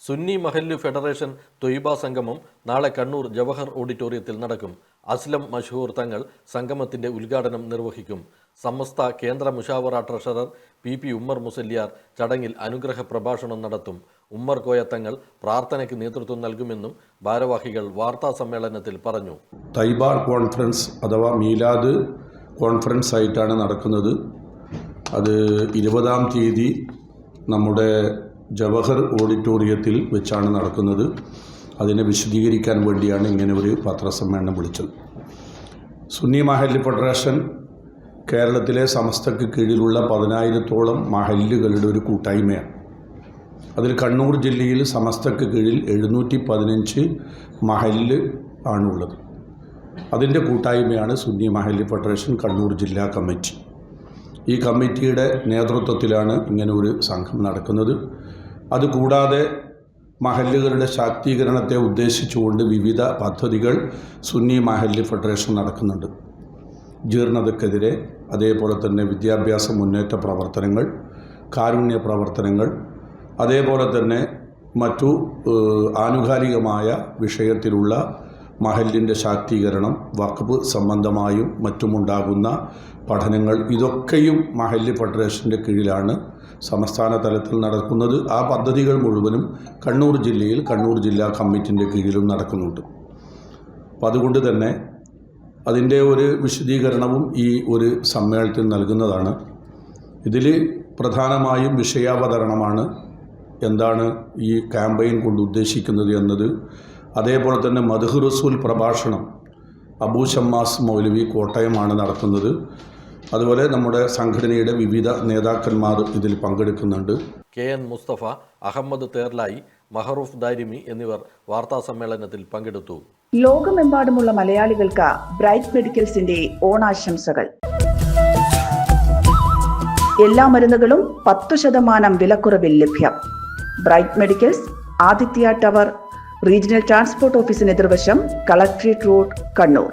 സുന്നി മഹല്ല് ഫെഡറേഷൻ ത്വയ്ബ സംഗമം നാളെ കണ്ണൂർ ജവഹർ ഓഡിറ്റോറിയത്തിൽ നടക്കും. അസ്ലം മഷ്ഹൂർ തങ്ങൾ സംഗമത്തിന്റെ ഉദ്ഘാടനം നിർവഹിക്കും. സമസ്ത കേന്ദ്ര മുഷാവറ ട്രഷറർ PP ഉമ്മർ മുസല്യാർ ചടങ്ങിൽ അനുഗ്രഹ പ്രഭാഷണം നടത്തും. ഉമ്മർ കോയ തങ്ങൾ പ്രാർത്ഥനയ്ക്ക് നേതൃത്വം നൽകുമെന്നും ഭാരവാഹികൾ വാർത്താ സമ്മേളനത്തിൽ പറഞ്ഞു. തൈബാർ കോൺഫറൻസ് അഥവാ മീലാദ് കോൺഫറൻസ് ആയിട്ടാണ് നടക്കുന്നത്. അത് 20-ാം തീയതി നമ്മുടെ ജവഹർ ഓഡിറ്റോറിയത്തിൽ വെച്ചാണ് നടക്കുന്നത്. അതിനെ വിശദീകരിക്കാൻ വേണ്ടിയാണ് ഇങ്ങനെ ഒരു പത്രസമ്മേളനം വിളിച്ചത്. സുന്നി മഹല്ല് ഫെഡറേഷൻ കേരളത്തിലെ സമസ്തക്ക് കീഴിലുള്ള 10,000-ഓളം മഹല്ലുകളുടെ ഒരു കൂട്ടായ്മയാണ്. അതിൽ കണ്ണൂർ ജില്ലയിൽ സമസ്തക്ക് കീഴിൽ 715 മഹല്ല് ആണുള്ളത്. അതിൻ്റെ കൂട്ടായ്മയാണ് സുന്നി മഹല്ല് ഫെഡറേഷൻ കണ്ണൂർ ജില്ലാ കമ്മിറ്റി. ഈ കമ്മിറ്റിയുടെ നേതൃത്വത്തിലാണ് ഇങ്ങനെ ഒരു സംഘം നടക്കുന്നത്. അതുകൂടാതെ മഹല്ലുകളുടെ ശാക്തീകരണത്തെ ഉദ്ദേശിച്ചുകൊണ്ട് വിവിധ പദ്ധതികൾ സുന്നി മഹല്ല് ഫെഡറേഷൻ നടക്കുന്നുണ്ട്. ജീർണതക്കെതിരെ, അതേപോലെ തന്നെ വിദ്യാഭ്യാസ മുന്നേറ്റ പ്രവർത്തനങ്ങൾ, കാരുണ്യ പ്രവർത്തനങ്ങൾ, അതേപോലെ തന്നെ മറ്റു ആനുകാലികമായ വിഷയത്തിലുള്ള മഹല്ലിൻ്റെ ശാക്തീകരണം, വഖഫ് സംബന്ധമായും മറ്റുമുണ്ടാകുന്ന പഠനങ്ങൾ, ഇതൊക്കെയും മഹല്ല് ഫെഡറേഷൻ്റെ കീഴിലാണ് സംസ്ഥാന തലത്തിൽ നടക്കുന്നത്. ആ പദ്ധതികൾ മുഴുവനും കണ്ണൂർ ജില്ലയിൽ കണ്ണൂർ ജില്ലാ കമ്മിറ്റിൻ്റെ കീഴിലും നടക്കുന്നുണ്ട്. അപ്പോൾ അതുകൊണ്ട് തന്നെ അതിൻ്റെ ഒരു വിശദീകരണവും ഈ ഒരു സമ്മേളനത്തിൽ നൽകുന്നതാണ്. ഇതിൽ പ്രധാനമായും വിഷയാവതരണമാണ്. എന്താണ് ഈ ക്യാമ്പയിൻ കൊണ്ട് ഉദ്ദേശിക്കുന്നത് എന്നത്, അതേപോലെ തന്നെ മദ്ഹ് റസൂൽ പ്രഭാഷണം അബൂ ഷമ്മാസ് മൗലവി കോട്ടയമാണ് നടത്തുന്നത്. അതുപോലെ നമ്മുടെ സംഘടനയുടെ വിവിധ നേതാക്കന്മാർ ഇതിൽ പങ്കെടുക്കുന്നുണ്ട്. KN മുസ്തഫ, അഹമ്മദ് തേർലായി, മഹറൂഫ് ദാരിമി എന്നിവർ വാർത്താ സമ്മേളനത്തിൽ പങ്കെടുത്തു. ലോകമെമ്പാടുമുള്ള മലയാളികൾക്ക് ബ്രൈറ്റ് മെഡിക്കൽസിന്റെ ഓണാശംസകൾ. എല്ലാ മരുന്നുകളും 10% വിലക്കുറവിൽ ലഭ്യം. Bright Medicals, Aditya Tower, regional transport ഓഫീസിന് എതിർവശം, കളക്ട്രേറ്റ് റോഡ്, കണ്ണൂർ.